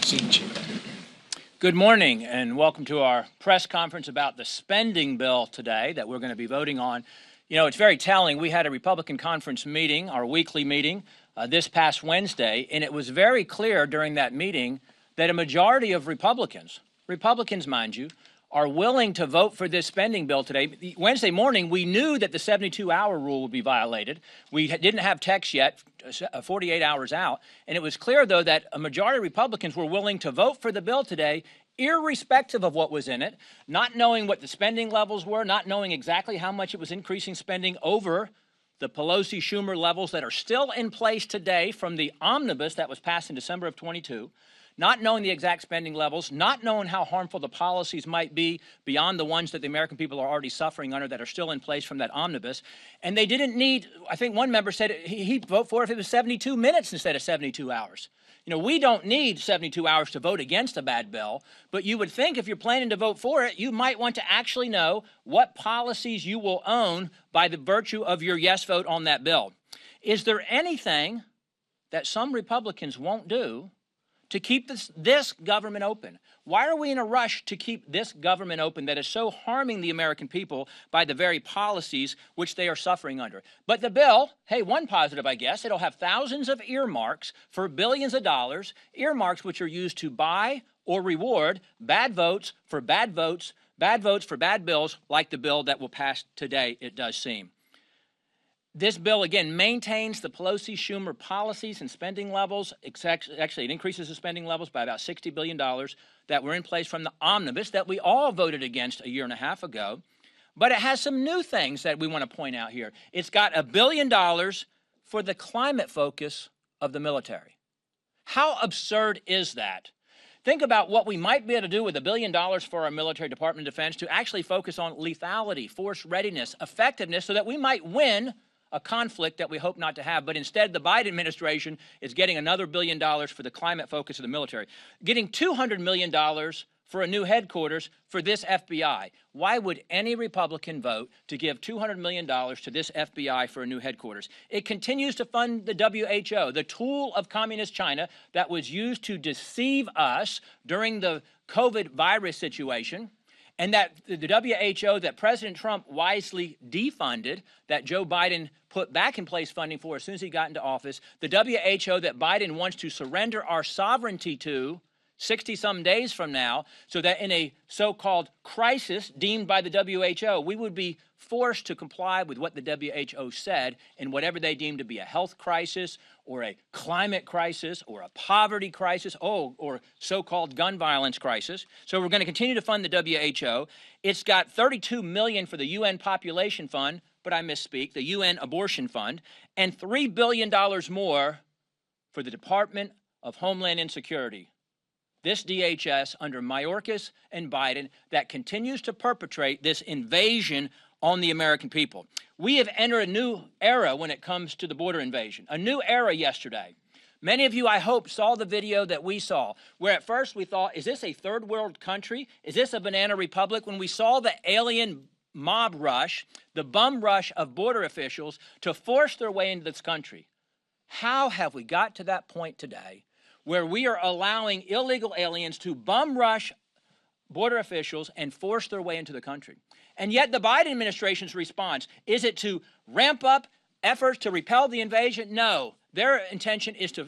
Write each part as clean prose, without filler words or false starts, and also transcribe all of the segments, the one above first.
seat you. Good morning and welcome to our press conference about the spending bill today that we're going to be voting on. You know, it's very telling. We had a Republican conference meeting, our weekly meeting, this past Wednesday, and it was very clear during that meeting that a majority of Republicans, mind you, are willing to vote for this spending bill today. Wednesday morning, we knew that the 72-hour rule would be violated. We didn't have text yet, 48 hours out, and it was clear, though, that a majority of Republicans were willing to vote for the bill today, irrespective of what was in it, not knowing what the spending levels were, not knowing exactly how much it was increasing spending over the Pelosi-Schumer levels that are still in place today from the omnibus that was passed in December of 22. Not knowing the exact spending levels, not knowing how harmful the policies might be beyond the ones that the American people are already suffering under that are still in place from that omnibus. And they didn't need, I think one member said he'd vote for it if it was 72 minutes instead of 72 hours. You know, we don't need 72 hours to vote against a bad bill, but you would think if you're planning to vote for it, you might want to actually know what policies you will own by the virtue of your yes vote on that bill. Is there anything that some Republicans won't do to keep this government open? Why are we in a rush to keep this government open that is so harming the American people by the very policies which they are suffering under? But the bill, hey, one positive, I guess, it'll have thousands of earmarks for billions of dollars, earmarks which are used to buy or reward bad votes for bad votes for bad bills, like the bill that will pass today, it does seem. This bill, again, maintains the Pelosi-Schumer policies and spending levels. Actually, it increases the spending levels by about $60 billion that were in place from the omnibus that we all voted against a year and a half ago. But it has some new things that we want to point out here. It's got $1 billion for the climate focus of the military. How absurd is that? Think about what we might be able to do with $1 billion for our military Department of Defense to actually focus on lethality, force readiness, effectiveness, so that we might win a conflict that we hope not to have. But instead, the Biden administration is getting another $1 billion for the climate focus of the military, getting $200 million for a new headquarters for this FBI. Why would any Republican vote to give $200 million to this FBI for a new headquarters? It continues to fund the WHO, the tool of communist China that was used to deceive us during the COVID virus situation, and that the WHO that President Trump wisely defunded, that Joe Biden put back in place funding for as soon as he got into office, the WHO that Biden wants to surrender our sovereignty to 60-some days from now, so that in a so-called crisis deemed by the WHO, we would be forced to comply with what the WHO said in whatever they deem to be a health crisis or a climate crisis or a poverty crisis, or so-called gun violence crisis. So we're going to continue to fund the WHO. It's got $32 million for the UN Population Fund, but I misspeak, the UN Abortion Fund, and $3 billion more for the Department of Homeland Security. This DHS under Mayorkas and Biden that continues to perpetrate this invasion on the American people. We have entered a new era when it comes to the border invasion, a new era yesterday. Many of you, I hope, saw the video that we saw, where at first we thought, is this a third world country? Is this a banana republic? When we saw the alien mob rush, the bum rush of border officials to force their way into this country. How have we got to that point today where we are allowing illegal aliens to bum rush border officials and force their way into the country? And yet the Biden administration's response, is it to ramp up efforts to repel the invasion? No, their intention is to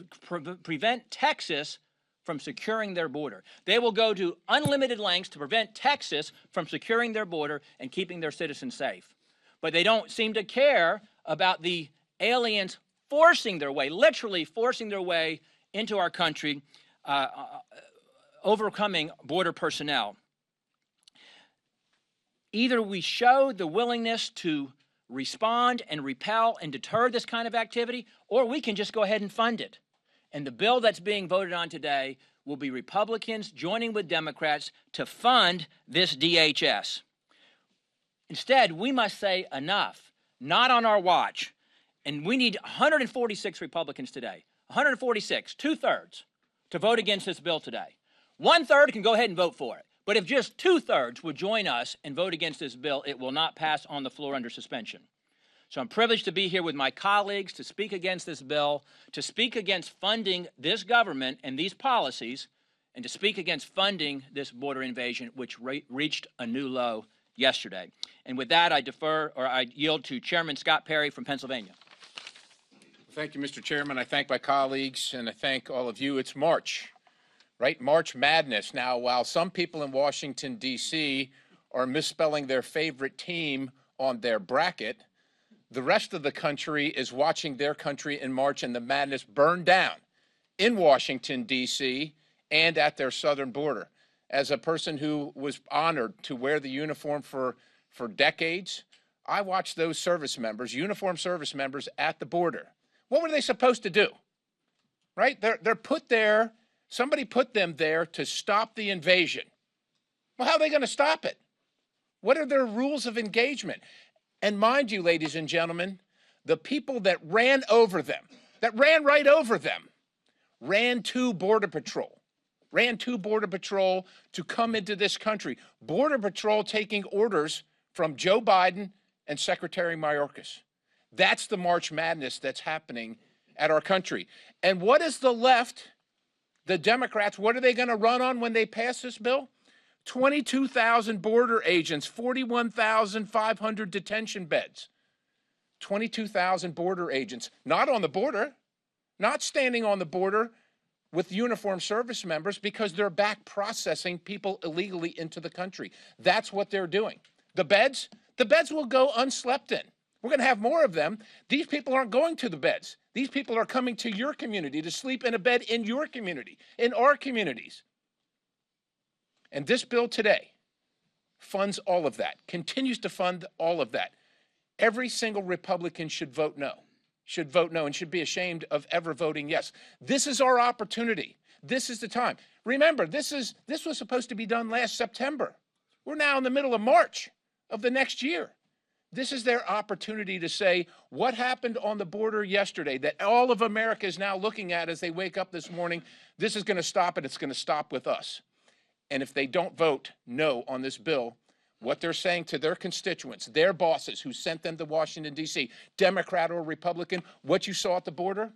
prevent Texas from securing their border. They will go to unlimited lengths to prevent Texas from securing their border and keeping their citizens safe. But they don't seem to care about the aliens forcing their way, literally forcing their way into our country, overcoming border personnel. Either we show the willingness to respond and repel and deter this kind of activity, or we can just go ahead and fund it. And the bill that's being voted on today will be Republicans joining with Democrats to fund this DHS. Instead, we must say enough, not on our watch. And we need 146 Republicans today, 146, 2/3, to vote against this bill today. 1/3 can go ahead and vote for it. But if just 2/3 would join us and vote against this bill, it will not pass on the floor under suspension. So I'm privileged to be here with my colleagues to speak against this bill, to speak against funding this government and these policies, and to speak against funding this border invasion, which reached a new low yesterday. And with that, I yield to Chairman Scott Perry from Pennsylvania. Thank you, Mr. Chairman. I thank my colleagues, and I thank all of you. It's March, right? March Madness. Now, while some people in Washington, D.C. are misspelling their favorite team on their bracket, the rest of the country is watching their country in March and the madness burn down in Washington, D.C. and at their southern border. As a person who was honored to wear the uniform for decades, I watched those service members, uniformed service members at the border. What were they supposed to do? Right? They're put there, somebody put them there to stop the invasion. Well, how are they going to stop it? What are their rules of engagement? And mind you, ladies and gentlemen, the people that ran over them, that ran right over them, ran to Border Patrol to come into this country. Border Patrol taking orders from Joe Biden and Secretary Mayorkas. That's the March Madness that's happening at our country. And what is the left, the Democrats, what are they going to run on when they pass this bill? 22,000 border agents, 41,500 detention beds. 22,000 border agents, not on the border, not standing on the border with uniformed service members because they're back processing people illegally into the country. That's what they're doing. The beds will go unslept in. We're going to have more of them. These people aren't going to the beds. These people are coming to your community to sleep in a bed in your community, in our communities. And this bill today funds all of that, continues to fund all of that. Every single Republican should vote no, and should be ashamed of ever voting yes. This is our opportunity. This is the time. Remember, this was supposed to be done last September. We're now in the middle of March of the next year. This is their opportunity to say what happened on the border yesterday that all of America is now looking at as they wake up this morning. This is going to stop, and it's going to stop with us. And if they don't vote no on this bill, what they're saying to their constituents, their bosses who sent them to Washington, D.C., Democrat or Republican, what you saw at the border,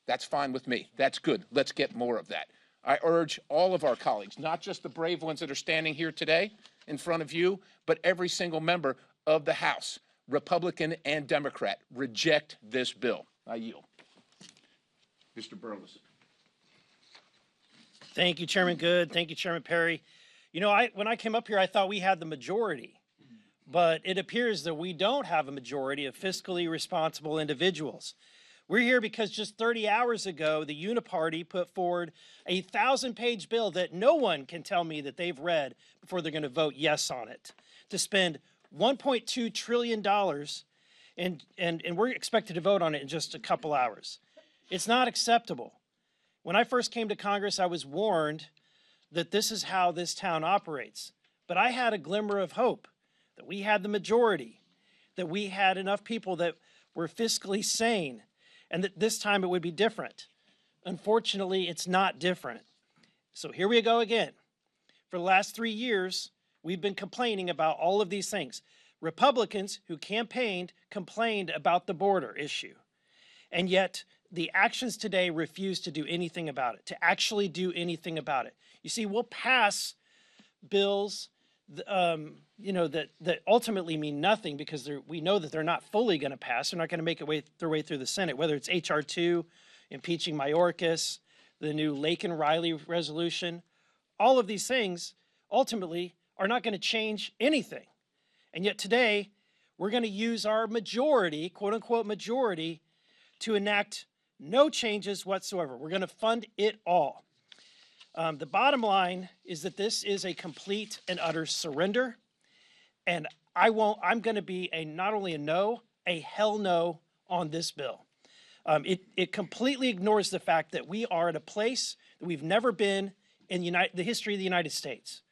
that's fine with me. That's good. Let's get more of that. I urge all of our colleagues, not just the brave ones that are standing here today in front of you, but every single member of the House, Republican and Democrat, reject this bill. I yield. Mr. Burleson. Thank you, Chairman Good. Thank you, Chairman Perry. You know, when I came up here, I thought we had the majority, but it appears that we don't have a majority of fiscally responsible individuals. We're here because just 30 hours ago, the Uniparty put forward a 1,000-page bill that no one can tell me that they've read before they're going to vote yes on it, to spend $1.2 trillion, and we're expected to vote on it in just a couple hours. It's not acceptable. When I first came to Congress, I was warned that this is how this town operates. But I had a glimmer of hope that we had the majority, that we had enough people that were fiscally sane, and that this time it would be different. Unfortunately, it's not different. So here we go again. For the last 3 years, we've been complaining about all of these things. Republicans who campaigned complained about the border issue. And yet the actions today refuse to do anything about it, to actually do anything about it. You see, we'll pass bills that ultimately mean nothing because we know that they're not fully going to pass. They're not going to make their way through the Senate, whether it's H.R. 2, impeaching Mayorkas, the new Lake and Riley resolution. All of these things ultimately are not going to change anything. And yet today, we're going to use our majority, quote unquote majority, to enact no changes whatsoever. We're going to fund it all. The bottom line is that this is a complete and utter surrender. And I'm going to be not only a no, a hell no on this bill. It completely ignores the fact that we are at a place that we've never been in the history of the United States.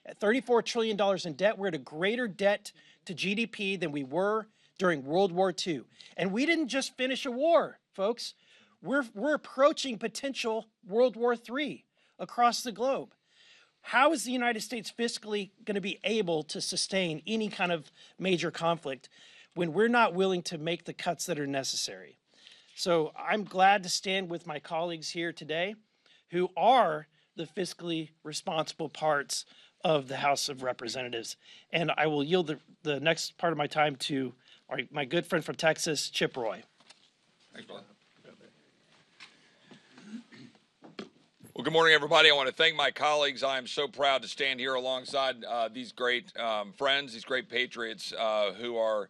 At $34 trillion in debt, we're at a greater debt to GDP than we were during World War II. And we didn't just finish a war, folks. We're approaching potential World War III across the globe. How is the United States fiscally going to be able to sustain any kind of major conflict when we're not willing to make the cuts that are necessary? So I'm glad to stand with my colleagues here today who are the fiscally responsible parts of the House of Representatives. And I will yield the next part of my time to my good friend from Texas, Chip Roy. Thanks, Bob. Well, good morning, everybody. I want to thank my colleagues. I am so proud to stand here alongside these great friends, these great patriots who are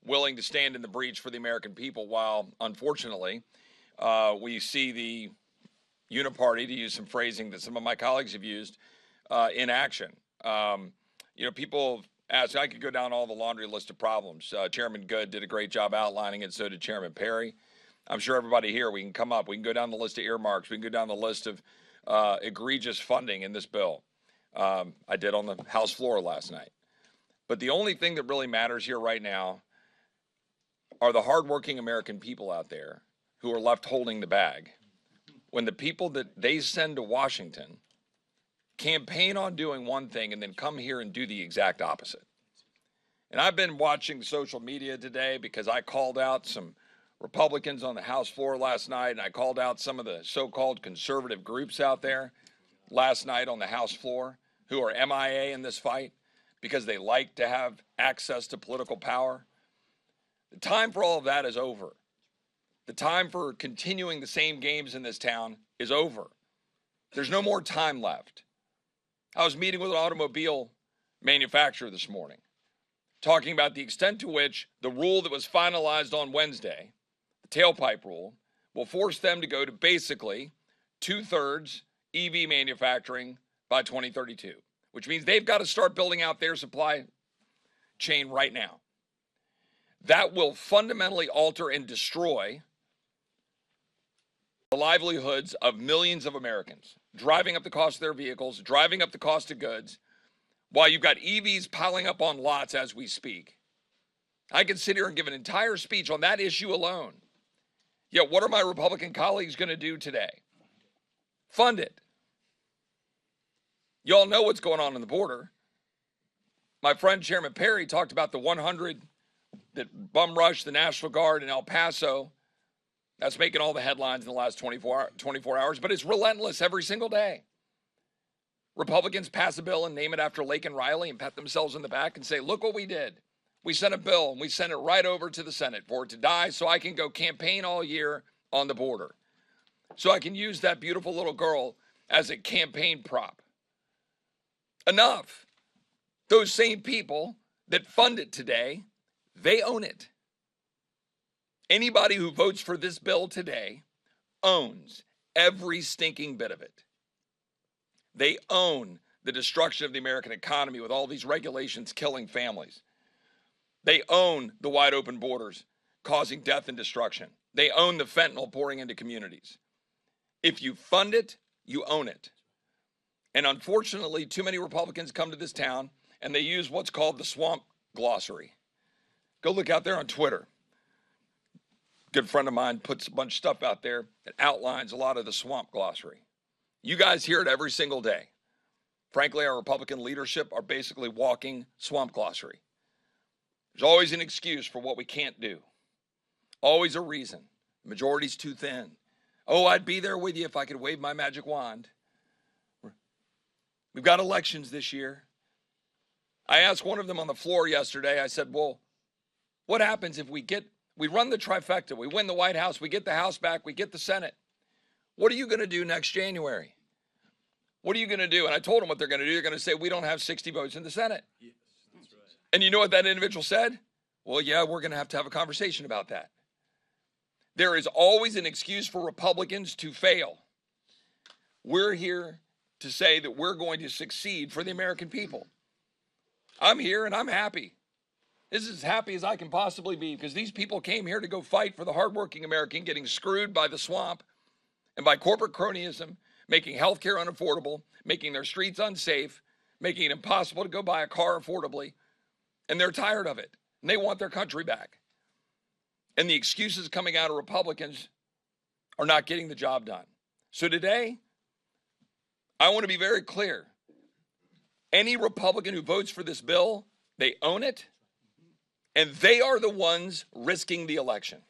willing to stand in the breach for the American people while, unfortunately, we see the uniparty, to use some phrasing that some of my colleagues have used, in action. People ask, I could go down all the laundry list of problems. Chairman Good did a great job outlining it, so did Chairman Perry. I'm sure everybody here, we can come up, we can go down the list of earmarks, we can go down the list of egregious funding in this bill. I did on the House floor last night. But the only thing that really matters here right now are the hardworking American people out there who are left holding the bag. When the people that they send to Washington campaign on doing one thing and then come here and do the exact opposite. And I've been watching social media today because I called out some Republicans on the House floor last night, and I called out some of the so-called conservative groups out there last night on the House floor who are MIA in this fight because they like to have access to political power. The time for all of that is over. The time for continuing the same games in this town is over. There's no more time left. I was meeting with an automobile manufacturer this morning, talking about the extent to which the rule that was finalized on Wednesday, the tailpipe rule, will force them to go to basically 2/3 EV manufacturing by 2032, which means they've got to start building out their supply chain right now. That will fundamentally alter and destroy the livelihoods of millions of Americans, driving up the cost of their vehicles, driving up the cost of goods, while you've got EVs piling up on lots as we speak. I could sit here and give an entire speech on that issue alone. Yet what are my Republican colleagues going to do today? Fund it. You all know what's going on the border. My friend Chairman Perry talked about the 100 that bum rushed the National Guard in El Paso. That's making all the headlines in the last 24 hours, but it's relentless every single day. Republicans pass a bill and name it after Laken Riley and pat themselves on the back and say, look what we did. We sent a bill and we sent it right over to the Senate for it to die so I can go campaign all year on the border. So I can use that beautiful little girl as a campaign prop. Enough. Those same people that fund it today, they own it. Anybody who votes for this bill today owns every stinking bit of it. They own the destruction of the American economy with all these regulations killing families. They own the wide open borders causing death and destruction. They own the fentanyl pouring into communities. If you fund it, you own it. And unfortunately, too many Republicans come to this town and they use what's called the swamp glossary. Go look out there on Twitter. Good friend of mine puts a bunch of stuff out there that outlines a lot of the swamp glossary. You guys hear it every single day. Frankly, our Republican leadership are basically walking swamp glossary. There's always an excuse for what we can't do. Always a reason. The majority's too thin. Oh, I'd be there with you if I could wave my magic wand. We've got elections this year. I asked one of them on the floor yesterday, I said, well, what happens if we run the trifecta, we win the White House, we get the House back, we get the Senate. What are you going to do next January? What are you going to do? And I told them what they're going to do. They're going to say, we don't have 60 votes in the Senate. Yes, that's right. And you know what that individual said? Well, yeah, we're going to have a conversation about that. There is always an excuse for Republicans to fail. We're here to say that we're going to succeed for the American people. I'm here and I'm happy. This is as happy as I can possibly be because these people came here to go fight for the hardworking American getting screwed by the swamp and by corporate cronyism, making health care unaffordable, making their streets unsafe, making it impossible to go buy a car affordably. And they're tired of it. And they want their country back. And the excuses coming out of Republicans are not getting the job done. So today, I want to be very clear. Any Republican who votes for this bill, they own it, and they are the ones risking the election.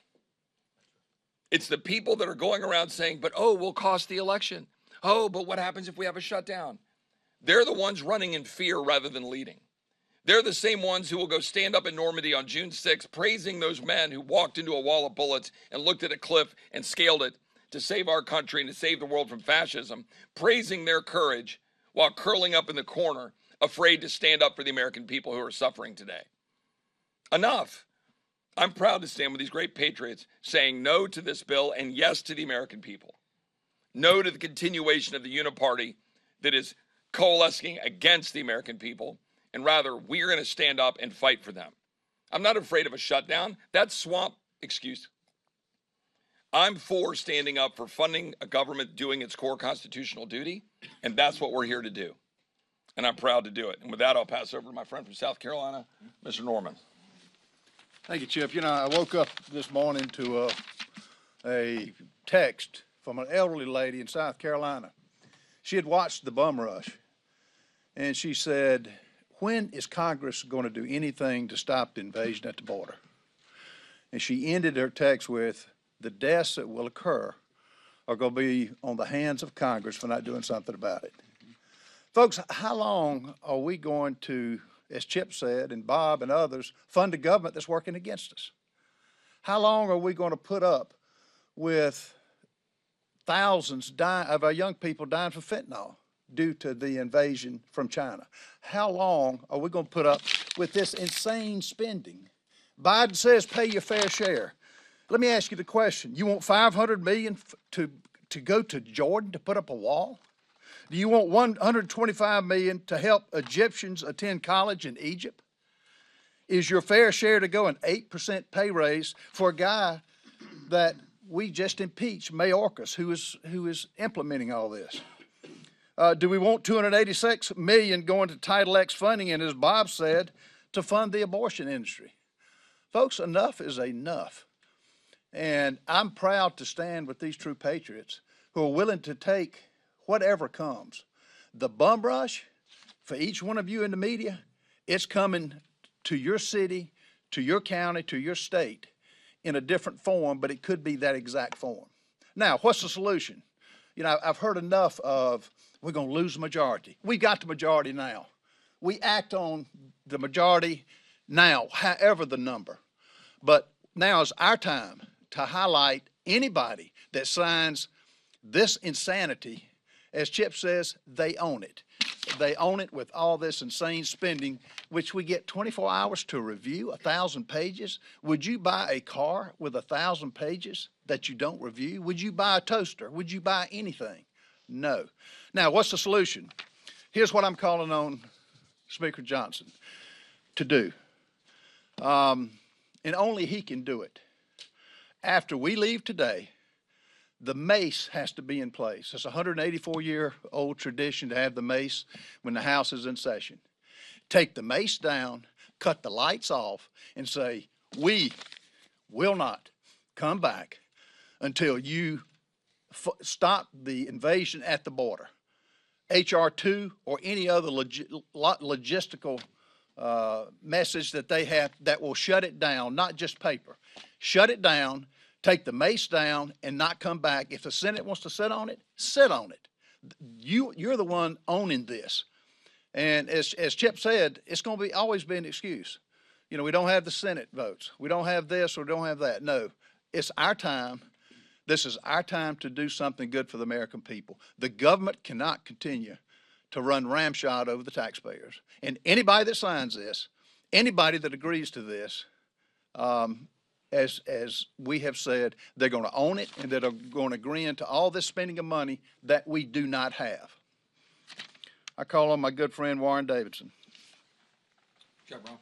It's the people that are going around saying, but oh, we'll cost the election. Oh, but what happens if we have a shutdown? They're the ones running in fear rather than leading. They're the same ones who will go stand up in Normandy on June 6th, praising those men who walked into a wall of bullets and looked at a cliff and scaled it to save our country and to save the world from fascism, praising their courage while curling up in the corner, afraid to stand up for the American people who are suffering today. Enough. I'm proud to stand with these great patriots saying no to this bill and yes to the American people. No to the continuation of the uniparty that is coalescing against the American people, and rather, we're going to stand up and fight for them. I'm not afraid of a shutdown. That's swamp excuse. I'm for standing up for funding a government doing its core constitutional duty, and that's what we're here to do. And I'm proud to do it. And with that, I'll pass over to my friend from South Carolina, Mr. Norman. Thank you, Chip. You know, I woke up this morning to a text from an elderly lady in South Carolina. She had watched the bum rush, and she said, when is Congress going to do anything to stop the invasion at the border? And she ended her text with, the deaths that will occur are going to be on the hands of Congress for not doing something about it. Folks, how long are we going to, as Chip said, and Bob and others, fund a government that's working against us? How long are we going to put up with thousands of our young people dying from fentanyl due to the invasion from China? How long are we going to put up with this insane spending? Biden says pay your fair share. Let me ask you the question. You want $500 million to go to Jordan to put up a wall? Do you want $125 million to help Egyptians attend college in Egypt? Is your fair share to go an 8% pay raise for a guy that we just impeached, Mayorkas, who is implementing all this? Do we want $286 million going to Title X funding, and as Bob said, to fund the abortion industry? Folks, enough is enough. And I'm proud to stand with these true patriots who are willing to take whatever comes. The bum rush, for each one of you in the media, it's coming to your city, to your county, to your state in a different form, but it could be that exact form. Now, what's the solution? You know, I've heard enough of, we're going to lose the majority. We got the majority now. We act on the majority now, however the number. But now is our time to highlight anybody that signs this insanity. As Chip says, they own it. They own it with all this insane spending, which we get 24 hours to review, 1,000 pages. Would you buy a car with 1,000 pages that you don't review? Would you buy a toaster? Would you buy anything? No. Now, what's the solution? Here's what I'm calling on Speaker Johnson to do. And only he can do it. After we leave today, the mace has to be in place. It's a 184-year-old tradition to have the mace when the House is in session. Take the mace down, cut the lights off, and say, we will not come back until you stop the invasion at the border. H.R. 2 or any other logistical message that they have that will shut it down, not just paper. Shut it down, take the mace down, and not come back. If the Senate wants to sit on it, sit on it. You're the one owning this. And as Chip said, it's going to always be an excuse. You know, we don't have the Senate votes. We don't have this or don't have that. No, it's our time. This is our time to do something good for the American people. The government cannot continue to run ramshot over the taxpayers. And anybody that signs this, anybody that agrees to this, as we have said, they're going to own it, and they're going to agree into all this spending of money that we do not have. I call on my good friend Warren Davidson. Good job, Ron.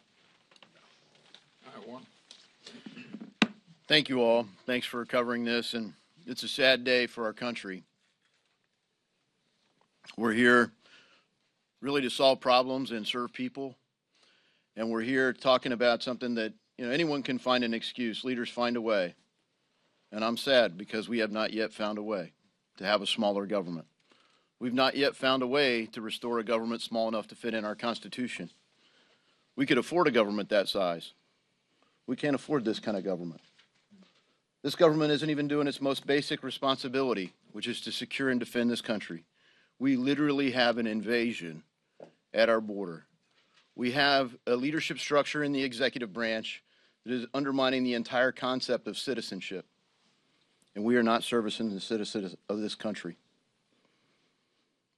All right, Warren. Thank you all. Thanks for covering this, and it's a sad day for our country. We're here really to solve problems and serve people, and we're here talking about something that, you know, anyone can find an excuse. Leaders find a way, and I'm sad because we have not yet found a way to have a smaller government. We've not yet found a way to restore a government small enough to fit in our Constitution. We could afford a government that size. We can't afford this kind of government. This government isn't even doing its most basic responsibility, which is to secure and defend this country. We literally have an invasion at our border. We have a leadership structure in the executive branch that is undermining the entire concept of citizenship. And we are not servicing the citizens of this country.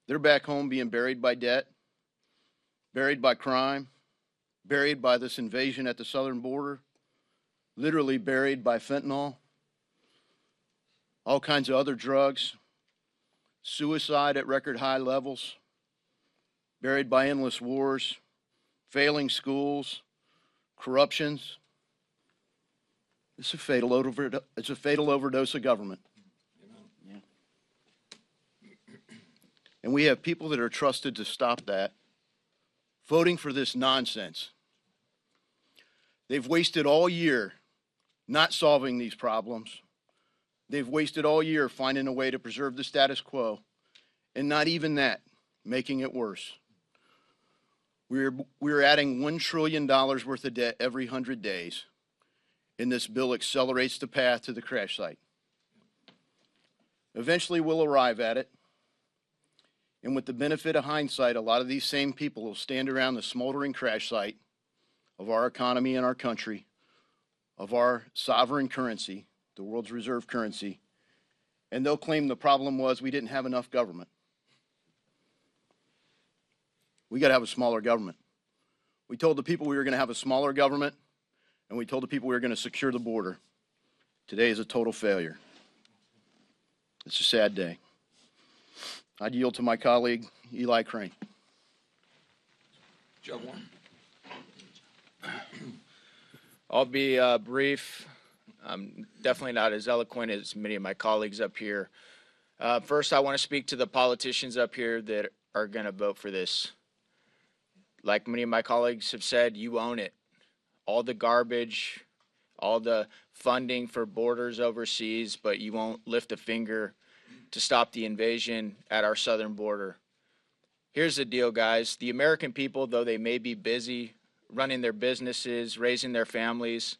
They're back home being buried by debt, buried by crime, buried by this invasion at the southern border, literally buried by fentanyl, all kinds of other drugs, suicide at record high levels, buried by endless wars, failing schools, corruptions. It's a fatal overdose of government. Yeah. And we have people that are trusted to stop that, voting for this nonsense. They've wasted all year not solving these problems. They've wasted all year finding a way to preserve the status quo, and not even that, making it worse. We're adding $1 trillion worth of debt every 100 days, and this bill accelerates the path to the crash site. Eventually, we'll arrive at it, and with the benefit of hindsight, a lot of these same people will stand around the smoldering crash site of our economy and our country, of our sovereign currency, the world's reserve currency, and they'll claim the problem was we didn't have enough government. We got to have a smaller government. We told the people we were going to have a smaller government, and we told the people we were going to secure the border. Today is a total failure. It's a sad day. I'd yield to my colleague, Eli Crane. Joe Warren. I'll be brief. I'm definitely not as eloquent as many of my colleagues up here. First, I want to speak to the politicians up here that are going to vote for this. Like many of my colleagues have said, you own it. All the garbage, all the funding for borders overseas, but you won't lift a finger to stop the invasion at our southern border. Here's the deal, guys. The American people, though they may be busy running their businesses, raising their families,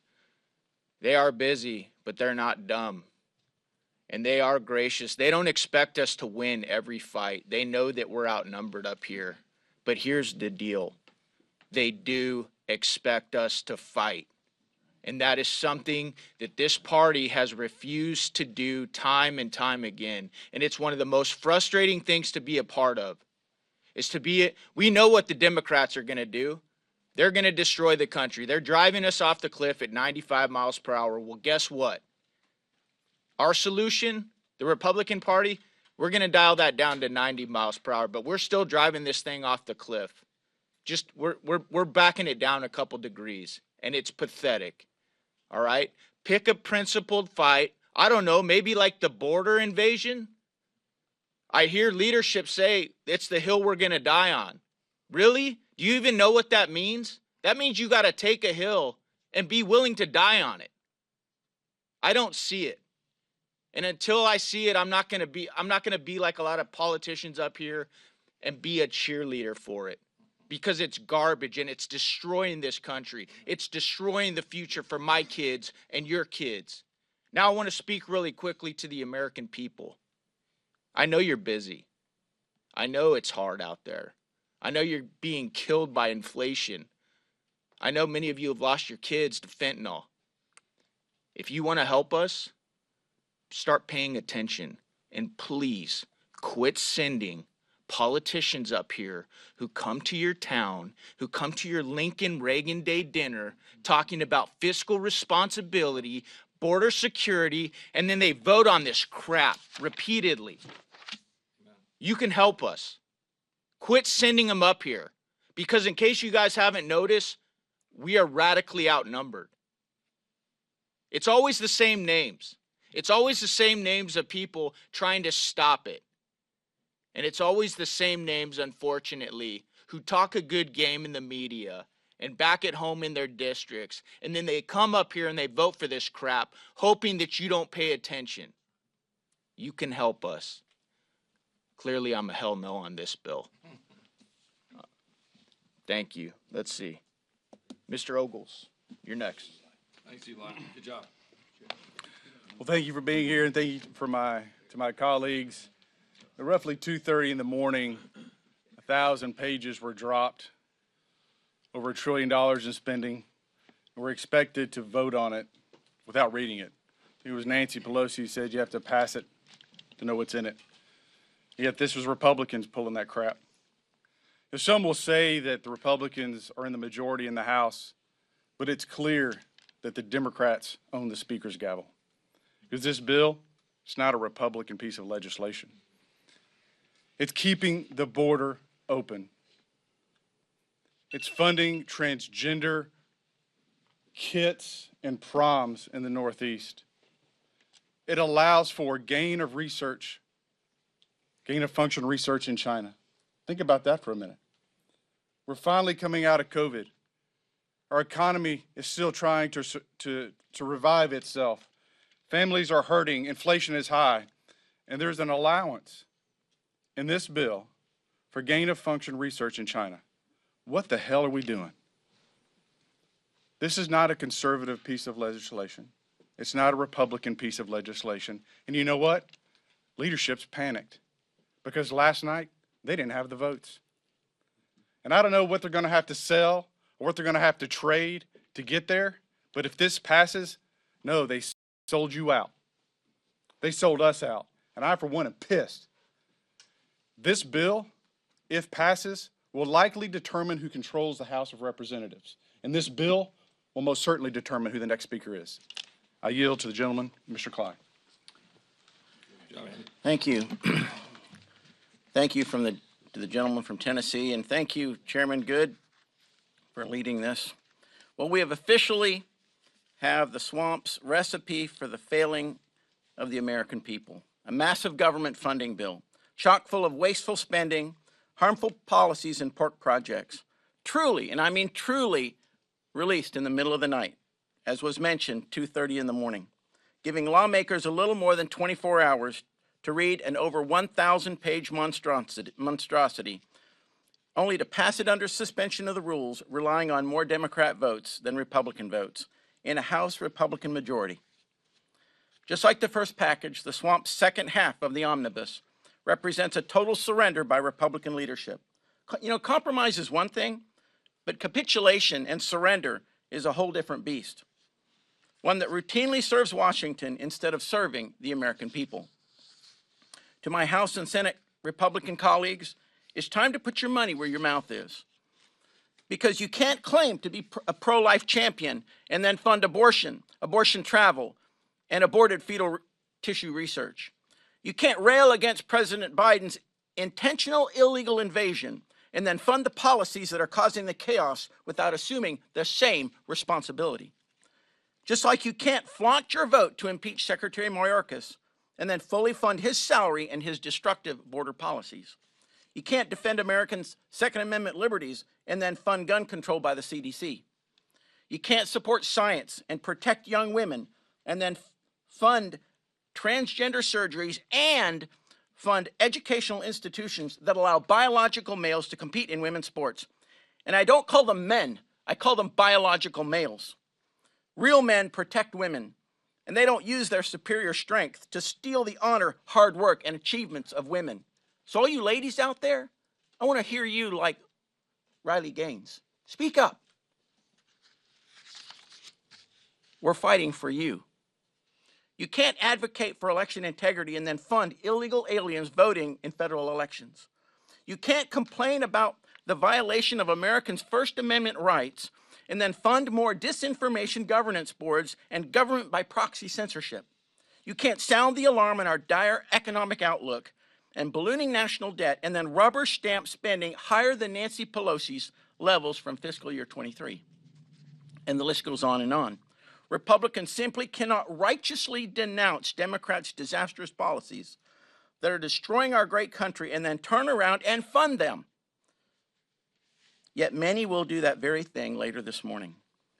they are busy, but they're not dumb. And they are gracious. They don't expect us to win every fight. They know that we're outnumbered up here. But here's the deal. They do expect us to fight. And that is something that this party has refused to do time and time again. And it's one of the most frustrating things to be a part of. We know what the Democrats are going to do. They're going to destroy the country. They're driving us off the cliff at 95 miles per hour. Well, guess what? Our solution, the Republican Party, we're going to dial that down to 90 miles per hour, but we're still driving this thing off the cliff. Just we're backing it down a couple degrees, and it's pathetic. All right? Pick a principled fight. I don't know, maybe like the border invasion. I hear leadership say it's the hill we're going to die on. Really? Do you even know what that means? That means you got to take a hill and be willing to die on it. I don't see it. And until I see it, I'm not going to be like a lot of politicians up here and be a cheerleader for it, because it's garbage and it's destroying this country. It's destroying the future for my kids and your kids. Now I want to speak really quickly to the American people. I know you're busy. I know it's hard out there. I know you're being killed by inflation. I know many of you have lost your kids to fentanyl. If you want to help us, start paying attention, and please quit sending politicians up here who come to your town, who come to your Lincoln Reagan Day dinner talking about fiscal responsibility, border security, and then they vote on this crap repeatedly. You can help us. Quit sending them up here, because in case you guys haven't noticed, we are radically outnumbered. It's always the same names. It's always the same names of people trying to stop it. And it's always the same names, unfortunately, who talk a good game in the media and back at home in their districts. And then they come up here and they vote for this crap, hoping that you don't pay attention. You can help us. Clearly, I'm a hell no on this bill. Thank you. Let's see. Mr. Ogles, you're next. Thanks, Eli. Good job. Well, thank you for being here, and thank you to my colleagues. At roughly 2:30 in the morning, 1,000 pages were dropped, over $1 trillion in spending. We're expected to vote on it without reading it. It was Nancy Pelosi who said you have to pass it to know what's in it. Yet this was Republicans pulling that crap. Now, some will say that the Republicans are in the majority in the House, but it's clear that the Democrats own the Speaker's gavel. Because this bill, it's not a Republican piece of legislation. It's keeping the border open. It's funding transgender kits and proms in the Northeast. It allows for gain of function research in China. Think about that for a minute. We're finally coming out of COVID. Our economy is still trying to revive itself. Families are hurting, inflation is high, and there's an allowance in this bill for gain of function research in China. What the hell are we doing? This is not a conservative piece of legislation. It's not a Republican piece of legislation. And you know what? Leadership's panicked because last night they didn't have the votes. And I don't know what they're going to have to sell or what they're going to have to trade to get there, but if this passes, no, they sold you out. They sold us out. And I, for one, am pissed. This bill, if passes, will likely determine who controls the House of Representatives. And this bill will most certainly determine who the next speaker is. I yield to the gentleman, Mr. Klein. Thank you. Thank you to the gentleman from Tennessee, and thank you, Chairman Good, for leading this. Well, we have officially have the swamp's recipe for the failing of the American people. A massive government funding bill, chock full of wasteful spending, harmful policies, and pork projects. Truly, and I mean truly, released in the middle of the night, as was mentioned, 2:30 in the morning, giving lawmakers a little more than 24 hours to read an over 1,000-page monstrosity, only to pass it under suspension of the rules, relying on more Democrat votes than Republican votes in a House Republican majority. Just like the first package, the swamp's second half of the omnibus represents a total surrender by Republican leadership. You know, compromise is one thing, but capitulation and surrender is a whole different beast. One that routinely serves Washington instead of serving the American people. To my House and Senate Republican colleagues, it's time to put your money where your mouth is. Because you can't claim to be a pro-life champion and then fund abortion, abortion travel, and aborted fetal tissue research. You can't rail against President Biden's intentional illegal invasion and then fund the policies that are causing the chaos without assuming the same responsibility. Just like you can't flaunt your vote to impeach Secretary Mayorkas and then fully fund his salary and his destructive border policies. You can't defend Americans' Second Amendment liberties and then fund gun control by the CDC. You can't support science and protect young women and then fund transgender surgeries and fund educational institutions that allow biological males to compete in women's sports. And I don't call them men, I call them biological males. Real men protect women, and they don't use their superior strength to steal the honor, hard work, and achievements of women. So all you ladies out there, I want to hear you like Riley Gaines. Speak up. We're fighting for you. You can't advocate for election integrity and then fund illegal aliens voting in federal elections. You can't complain about the violation of Americans' First Amendment rights and then fund more disinformation governance boards and government by proxy censorship. You can't sound the alarm on our dire economic outlook and ballooning national debt and then rubber stamp spending higher than Nancy Pelosi's levels from fiscal year 23. And the list goes on and on. Republicans simply cannot righteously denounce Democrats' disastrous policies that are destroying our great country and then turn around and fund them. Yet many will do that very thing later this morning,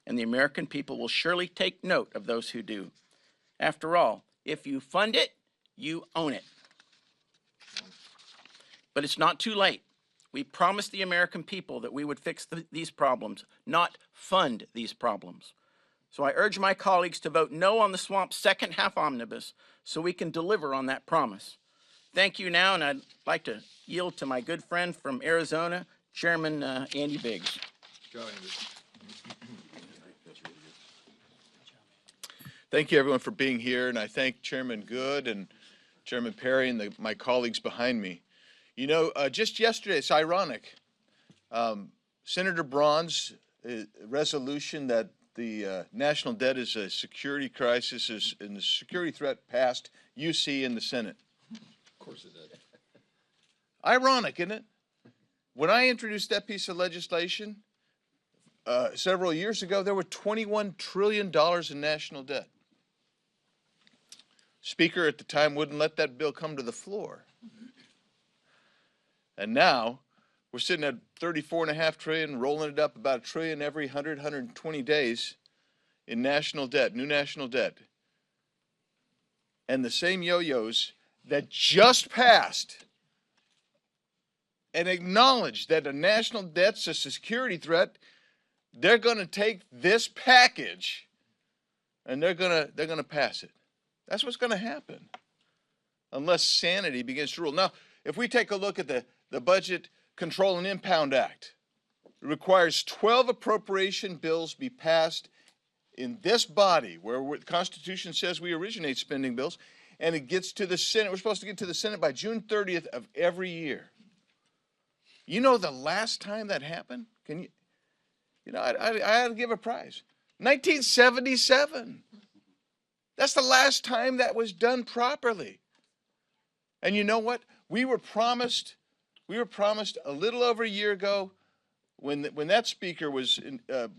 and the American people will surely take note of those who do. After all, if you fund it, you own it. But it's not too late. We promised the American people that we would fix these problems, not fund these problems. So I urge my colleagues to vote no on the swamp's second half omnibus so we can deliver on that promise. Thank you now, and I'd like to yield to my good friend from Arizona, Chairman Andy Biggs. Thank you, everyone, for being here, and I thank Chairman Good and Chairman Perry and my colleagues behind me. You know, just yesterday, it's ironic. Senator Braun's resolution that the national debt is a security crisis and the security threat passed UC in the Senate. Of course it did. Ironic, isn't it? When I introduced that piece of legislation several years ago, there were $21 trillion in national debt. Speaker at the time wouldn't let that bill come to the floor. And now we're sitting at $34.5 trillion, rolling it up about $1 trillion every 120 days in national debt, new national debt. And the same yo-yos that just passed and acknowledged that a national debt's a security threat, they're going to take this package and they're going to pass it. That's what's going to happen unless sanity begins to rule. Now, if we take a look at the Budget Control and Impound Act, it requires 12 appropriation bills be passed in this body where the Constitution says we originate spending bills, and it gets to the Senate. We're supposed to get to the Senate by June 30th of every year. You know the last time that happened? Can you? You know, I had to give a prize. 1977. That's the last time that was done properly. And you know what? We were promised a little over a year ago when that speaker was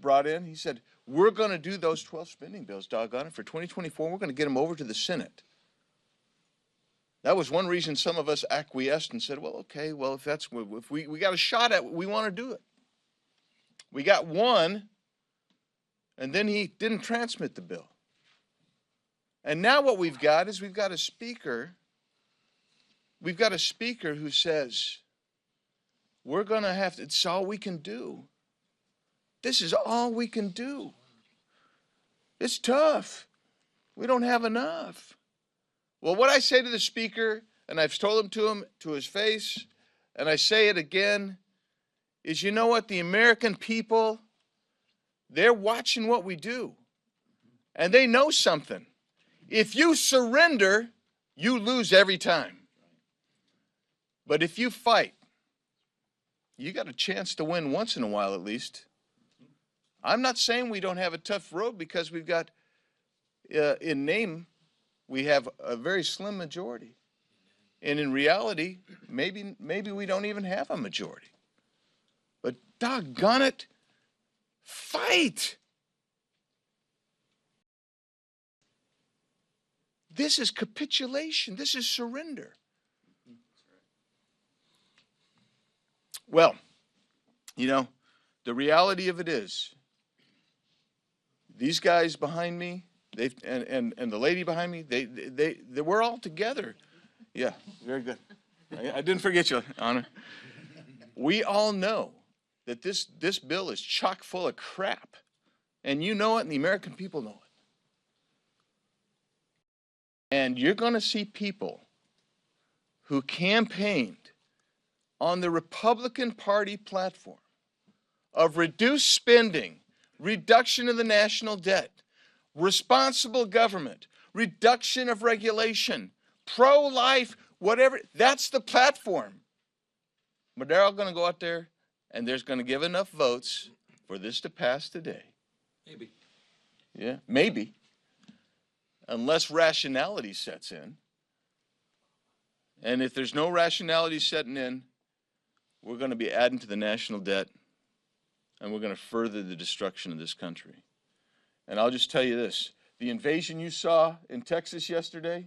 brought in, he said, we're going to do those 12 spending bills, doggone it, for 2024. We're going to get them over to the Senate. That was one reason some of us acquiesced and said, well, okay, well, if we got a shot at it, we want to do it. We got one, and then he didn't transmit the bill. And now what we've got is we've got a speaker who says, we're going to have to, it's all we can do. This is all we can do. It's tough. We don't have enough. Well, what I say to the speaker, and I've told him to his face, and I say it again, is you know what? The American people, they're watching what we do. And they know something. If you surrender, you lose every time. But if you fight, you got a chance to win once in a while at least. I'm not saying we don't have a tough road because we've got, in name, we have a very slim majority. And in reality, maybe we don't even have a majority. But doggone it, fight. This is capitulation. This is surrender. Well, you know, the reality of it is, these guys behind me, and the lady behind me, they we're all together. Yeah, very good. I didn't forget you, Anna. We all know that this bill is chock full of crap, and you know it, and the American people know it. And you're going to see people who campaigned on the Republican Party platform of reduced spending, reduction of the national debt, responsible government, reduction of regulation, pro-life, whatever. That's the platform. But they're all going to go out there, and there's going to give enough votes for this to pass today. Maybe. Yeah, maybe. Unless rationality sets in. And if there's no rationality setting in, we're going to be adding to the national debt, and we're going to further the destruction of this country. And I'll just tell you this, the invasion you saw in Texas yesterday,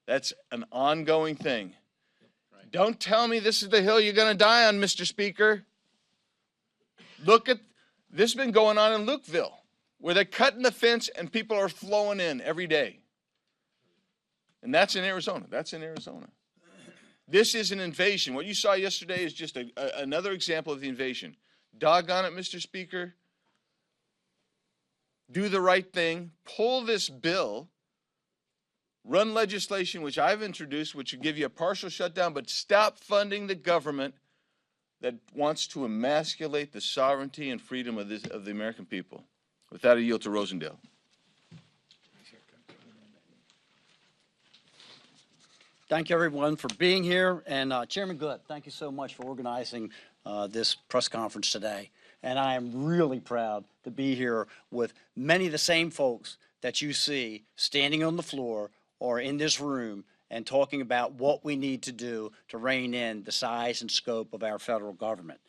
that's an ongoing thing. Right. Don't tell me this is the hill you're going to die on, Mr. Speaker. Look at, this has been going on in Lukeville, where they're cutting the fence and people are flowing in every day. And that's in Arizona. That's in Arizona. This is an invasion. What you saw yesterday is just another example of the invasion. Doggone it, Mr. Speaker. Do the right thing. Pull this bill run legislation which I've introduced, which would give you a partial shutdown, but stop funding the government that wants to emasculate the sovereignty and freedom of the American people. With that, I yield to Rosendale. Thank you, everyone, for being here. And Chairman Good, thank you so much for organizing this press conference today. And I am really proud to be here with many of the same folks that you see standing on the floor or in this room and talking about what we need to do to rein in the size and scope of our federal government.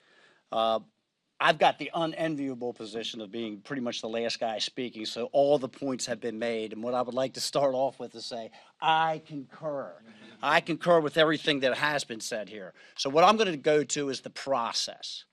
I've got the unenviable position of being pretty much the last guy speaking, so all the points have been made. And what I would like to start off with is say, I concur. I concur with everything that has been said here. So what I'm going to go to is the process.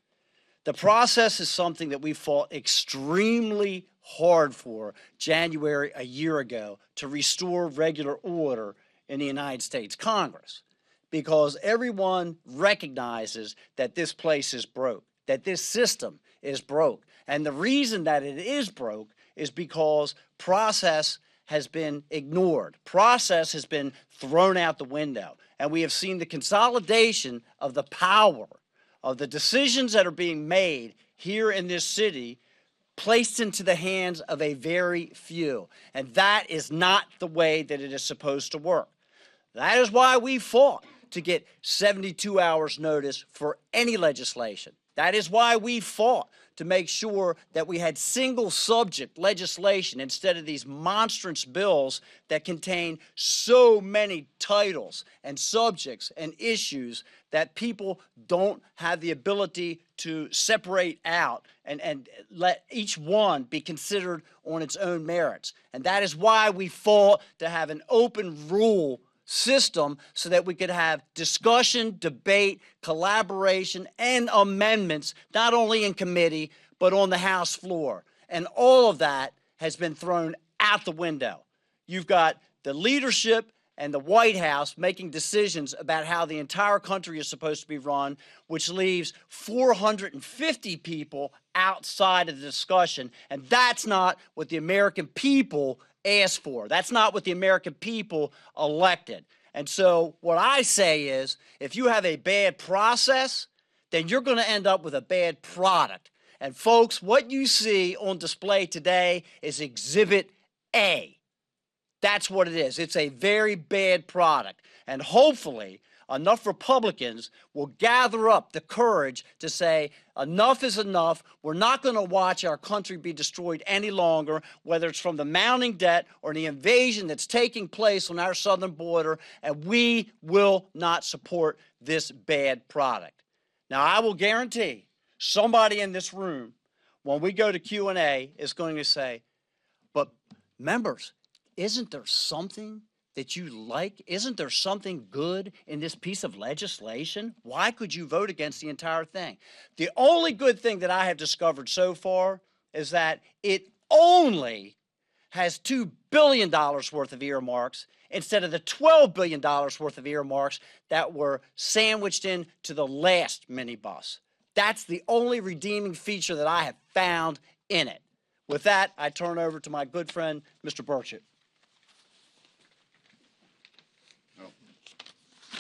The process is something that we fought extremely hard for January a year ago to restore regular order in the United States Congress, because everyone recognizes that this place is broke, that this system is broke. And the reason that it is broke is because process has been ignored. Process has been thrown out the window. And we have seen the consolidation of the power of the decisions that are being made here in this city placed into the hands of a very few. And that is not the way that it is supposed to work. That is why we fought to get 72 hours notice for any legislation. That is why we fought to make sure that we had single subject legislation instead of these monstrous bills that contain so many titles and subjects and issues that people don't have the ability to separate out and let each one be considered on its own merits. And that is why we fought to have an open rule system so that we could have discussion, debate, collaboration, and amendments, not only in committee, but on the House floor. And all of that has been thrown out the window. You've got the leadership and the White House making decisions about how the entire country is supposed to be run, which leaves 450 people outside of the discussion. And that's not what the American people asked for. That's not what the American people elected. And so what I say is, if you have a bad process, then you're going to end up with a bad product. And folks, what you see on display today is Exhibit A. That's what it is. It's a very bad product. And hopefully, enough Republicans will gather up the courage to say, enough is enough. We're not going to watch our country be destroyed any longer, whether it's from the mounting debt or the invasion that's taking place on our southern border, and we will not support this bad product. Now, I will guarantee somebody in this room, when we go to Q&A, is going to say, but members, isn't there something that you like? Isn't there something good in this piece of legislation? Why could you vote against the entire thing? The only good thing that I have discovered so far is that it only has $2 billion worth of earmarks instead of the $12 billion worth of earmarks that were sandwiched into the last minibus. That's the only redeeming feature that I have found in it. With that, I turn over to my good friend, Mr. Burchett.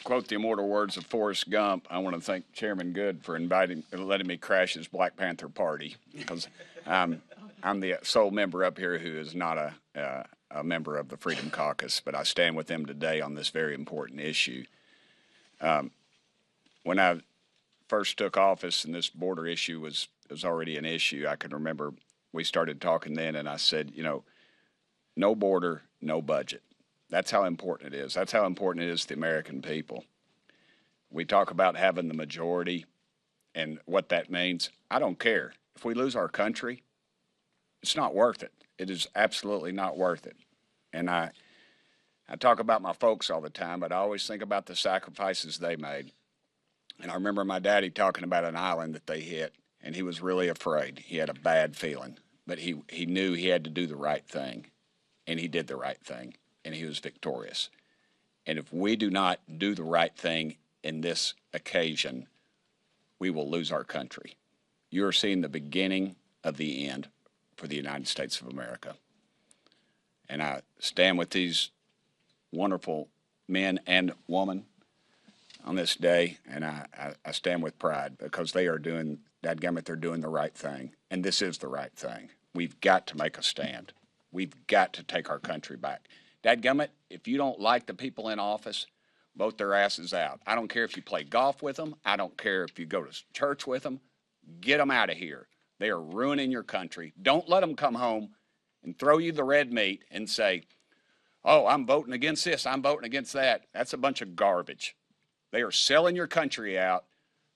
Quote the immortal words of Forrest Gump, I want to thank Chairman Good for letting me crash his Black Panther party, because I'm the sole member up here who is not a member of the Freedom Caucus, but I stand with them today on this very important issue. When I first took office and this border issue was already an issue, I can remember we started talking then, and I said, you know, no border, no budget. That's how important it is. That's how important it is to the American people. We talk about having the majority and what that means. I don't care. If we lose our country, it's not worth it. It is absolutely not worth it. And I talk about my folks all the time, but I always think about the sacrifices they made. And I remember my daddy talking about an island that they hit, and he was really afraid. He had a bad feeling, but he knew he had to do the right thing, and he did the right thing. And he was victorious. And if we do not do the right thing in this occasion, we will lose our country. You are seeing the beginning of the end for the United States of America. And I stand with these wonderful men and women on this day, and I stand with pride because they are doing, dadgummit, they're doing the right thing, and this is the right thing. We've got to make a stand. We've got to take our country back. Dadgummit, if you don't like the people in office, vote their asses out. I don't care if you play golf with them. I don't care if you go to church with them. Get them out of here. They are ruining your country. Don't let them come home and throw you the red meat and say, oh, I'm voting against this, I'm voting against that. That's a bunch of garbage. They are selling your country out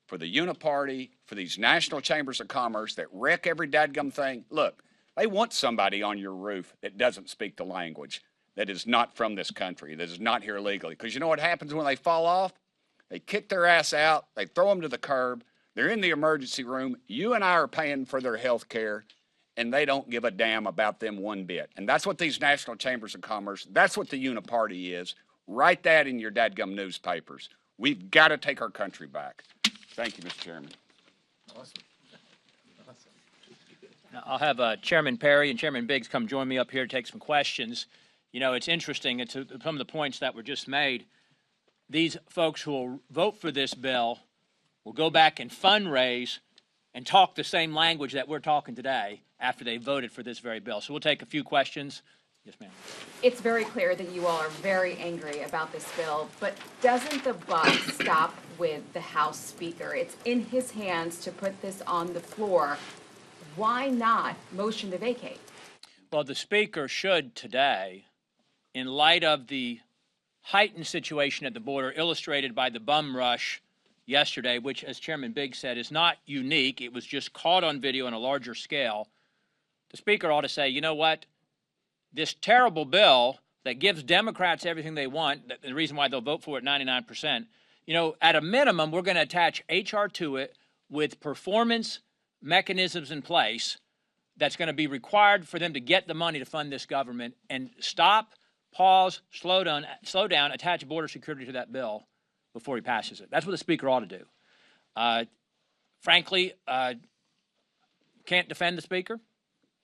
for the uniparty, for these national chambers of commerce that wreck every dadgum thing. Look, they want somebody on your roof that doesn't speak the language, that is not from this country, that is not here legally. Because you know what happens when they fall off? They kick their ass out, they throw them to the curb, they're in the emergency room, you and I are paying for their health care, and they don't give a damn about them one bit. And that's what these national chambers of commerce, that's what the uniparty is. Write that in your dadgum newspapers. We've got to take our country back. Thank you, Mr. Chairman. Awesome. Now, I'll have Chairman Perry and Chairman Biggs come join me up here to take some questions. You know, it's interesting, it's some of the points that were just made. These folks who will vote for this bill will go back and fundraise and talk the same language that we're talking today after they voted for this very bill. So we'll take a few questions. Yes, ma'am. It's very clear that you all are very angry about this bill, but doesn't the buck stop with the House Speaker? It's in his hands to put this on the floor. Why not motion to vacate? Well, the Speaker should today, in light of the heightened situation at the border illustrated by the bum rush yesterday, which, as Chairman Biggs said, is not unique. It was just caught on video on a larger scale. The Speaker ought to say, you know what? This terrible bill that gives Democrats everything they want, the reason why they'll vote for it 99%, you know, at a minimum, we're going to attach HR to it with performance mechanisms in place that's going to be required for them to get the money to fund this government, and stop, pause, slow down, attach border security to that bill before he passes it. That's what the Speaker ought to do. Frankly, can't defend the Speaker.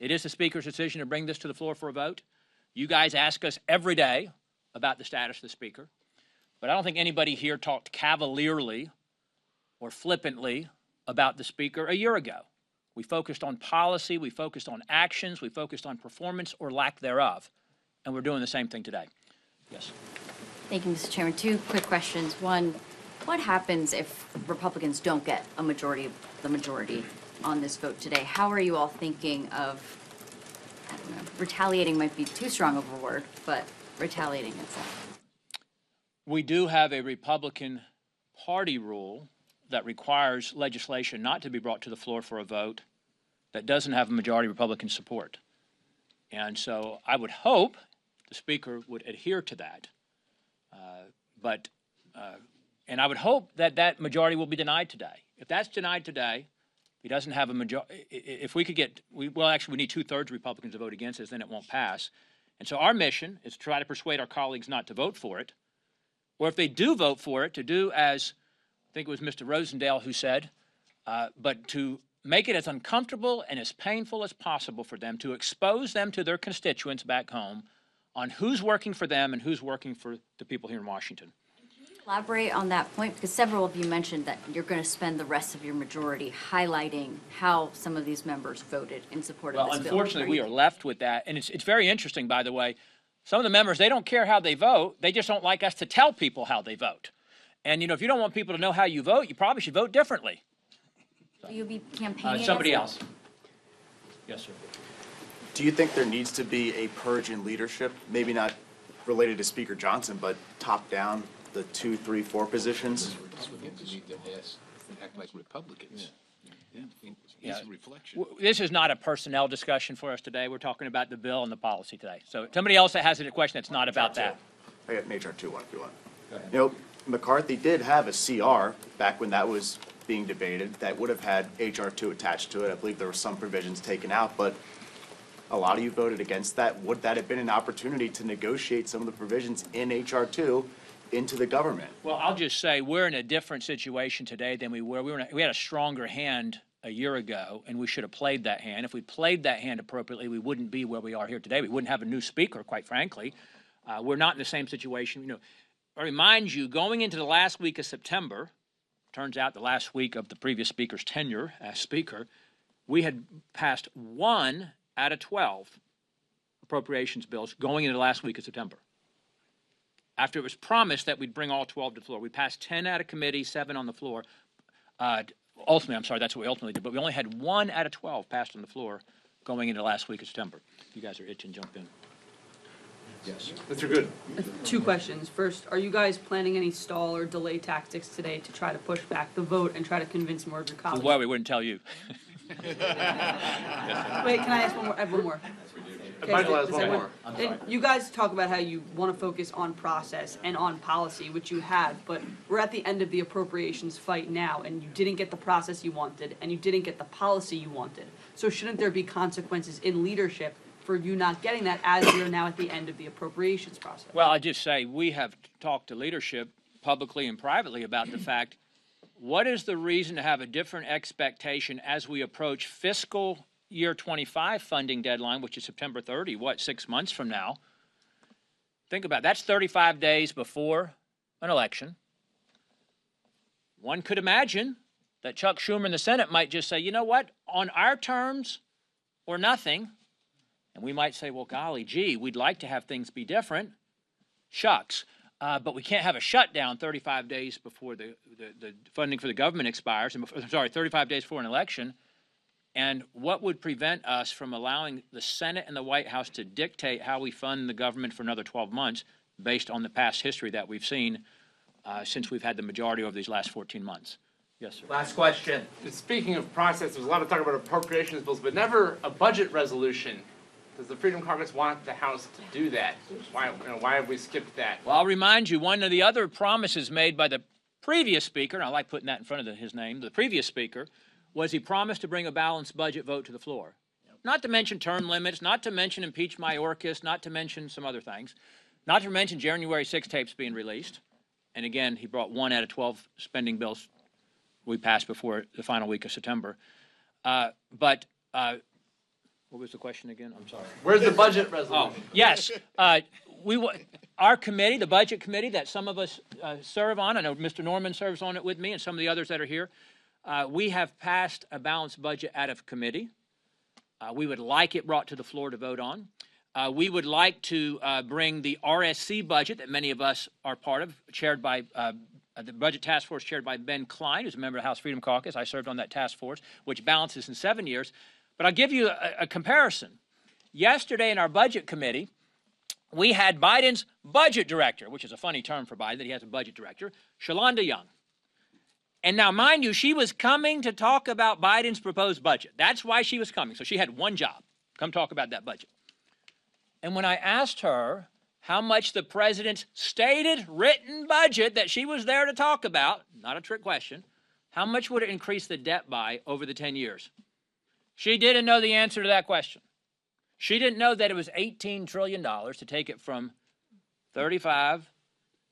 It is the Speaker's decision to bring this to the floor for a vote. You guys ask us every day about the status of the Speaker, but I don't think anybody here talked cavalierly or flippantly about the Speaker a year ago. We focused on policy, we focused on actions, we focused on performance or lack thereof, and we're doing the same thing today. Yes. Thank you, Mr. Chairman. Two quick questions. One, what happens if Republicans don't get the majority on this vote today? How are you all thinking of, I don't know, retaliating might be too strong of a word, but retaliating itself? We do have a Republican Party rule that requires legislation not to be brought to the floor for a vote that doesn't have a majority Republican support. And so I would hope the Speaker would adhere to that. And I would hope that that majority will be denied today. If that's denied today, he doesn't have a majority. If we could get, well, actually, we need 2/3 Republicans to vote against this, then it won't pass. And so our mission is to try to persuade our colleagues not to vote for it. Or if they do vote for it, to do as I think it was Mr. Rosendale who said, but to make it as uncomfortable and as painful as possible for them, to expose them to their constituents back home on who's working for them and who's working for the people here in Washington. Elaborate on that point, because several of you mentioned that you're going to spend the rest of your majority highlighting how some of these members voted in support of this bill. Well, unfortunately, we are left with that. And it's very interesting, by the way. Some of the members, they don't care how they vote. They just don't like us to tell people how they vote. And, you know, if you don't want people to know how you vote, you probably should vote differently. Will you be campaigning? Somebody else. Yes, sir. Do you think there needs to be a purge in leadership, maybe not related to Speaker Johnson, but top down, the 2, 3, 4 positions? Act like Republicans. Yeah. This is not a personnel discussion for us today. We're talking about the bill and the policy today. So somebody else that has a question that's not about that. I got an HR2 one if you want. You know, McCarthy did have a CR back when that was being debated that would have had HR2 attached to it. I believe there were some provisions taken out, but a lot of you voted against that. Would that have been an opportunity to negotiate some of the provisions in HR2 into the government? Well, I'll just say we're in a different situation today than we were. We had a stronger hand a year ago, and we should have played that hand. If we played that hand appropriately, we wouldn't be where we are here today. We wouldn't have a new speaker, quite frankly. We're not in the same situation. You know, I remind you, going into the last week of September, turns out the last week of the previous speaker's tenure as speaker, we had passed 1 out of 12 appropriations bills going into the last week of September. After it was promised that we'd bring all 12 to the floor. We passed 10 out of committee, 7 on the floor. Ultimately, I'm sorry, that's what we ultimately did, but we only had 1 out of 12 passed on the floor going into the last week of September. If you guys are itching, jump in. Yes. Mr. Good. 2 questions. First, are you guys planning any stall or delay tactics today to try to push back the vote and try to convince more of your colleagues? Well, we wouldn't tell you. Wait, can I ask one more? I have one more. Michael has one more. You guys talk about how you want to focus on process and on policy, which you have, but we're at the end of the appropriations fight now, and you didn't get the process you wanted, and you didn't get the policy you wanted. So shouldn't there be consequences in leadership for you not getting that as you're now at the end of the appropriations process? Well, I just say we have talked to leadership publicly and privately about the fact, what is the reason to have a different expectation as we approach fiscal year 25 funding deadline, which is September 30, 6 months from now? Think about it. That's 35 days before an election. One could imagine that Chuck Schumer in the Senate might just say, you know what, on our terms or nothing. And we might say, well, golly gee, we'd like to have things be different. Shucks. But we can't have a shutdown 35 days before the funding for the government expires, and 35 days before an election. And what would prevent us from allowing the Senate and the White House to dictate how we fund the government for another 12 months based on the past history that we've seen since we've had the majority over these last 14 months? Yes, sir. Last question. Speaking of process, there's a lot of talk about appropriations bills, but never a budget resolution. Does the Freedom Caucus want the House to do that? Why have we skipped that? Well, I'll remind you, one of the other promises made by the previous speaker, and I like putting that in front of his name, the previous speaker, was he promised to bring a balanced budget vote to the floor. Not to mention term limits, not to mention impeach Mayorkas, not to mention some other things, not to mention January 6 tapes being released. And again, he brought 1 out of 12 spending bills we passed before the final week of September. What was the question again? I'm sorry. Where's the budget resolution? Oh, yes. Our committee, the budget committee that some of us serve on, I know Mr. Norman serves on it with me and some of the others that are here, we have passed a balanced budget out of committee. We would like it brought to the floor to vote on. We would like to bring the RSC budget that many of us are part of, chaired by the budget task force chaired by Ben Klein, who's a member of the House Freedom Caucus. I served on that task force, which balances in 7 years. But I'll give you a comparison. Yesterday in our budget committee, we had Biden's budget director, which is a funny term for Biden, that he has a budget director, Shalonda Young. And now, mind you, she was coming to talk about Biden's proposed budget. That's why she was coming. So she had one job, come talk about that budget. And when I asked her how much the president's stated written budget that she was there to talk about, not a trick question, how much would it increase the debt by over the 10 years? She didn't know the answer to that question. She didn't know that it was $18 trillion to take it from 35,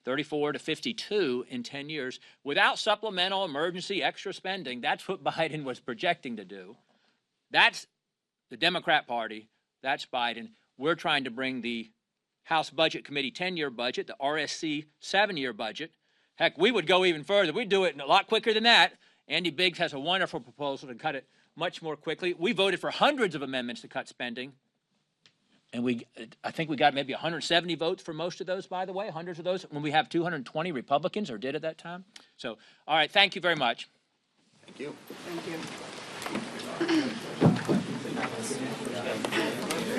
34 to 52 in 10 years without supplemental emergency extra spending. That's what Biden was projecting to do. That's the Democrat Party. That's Biden. We're trying to bring the House Budget Committee 10-year budget, the RSC 7-year budget. Heck, we would go even further. We'd do it a lot quicker than that. Andy Biggs has a wonderful proposal to cut it much more quickly. We voted for hundreds of amendments to cut spending. And I think we got maybe 170 votes for most of those, by the way, hundreds of those, when we have 220 Republicans, or did at that time. So, all right, thank you very much. Thank you. Thank you.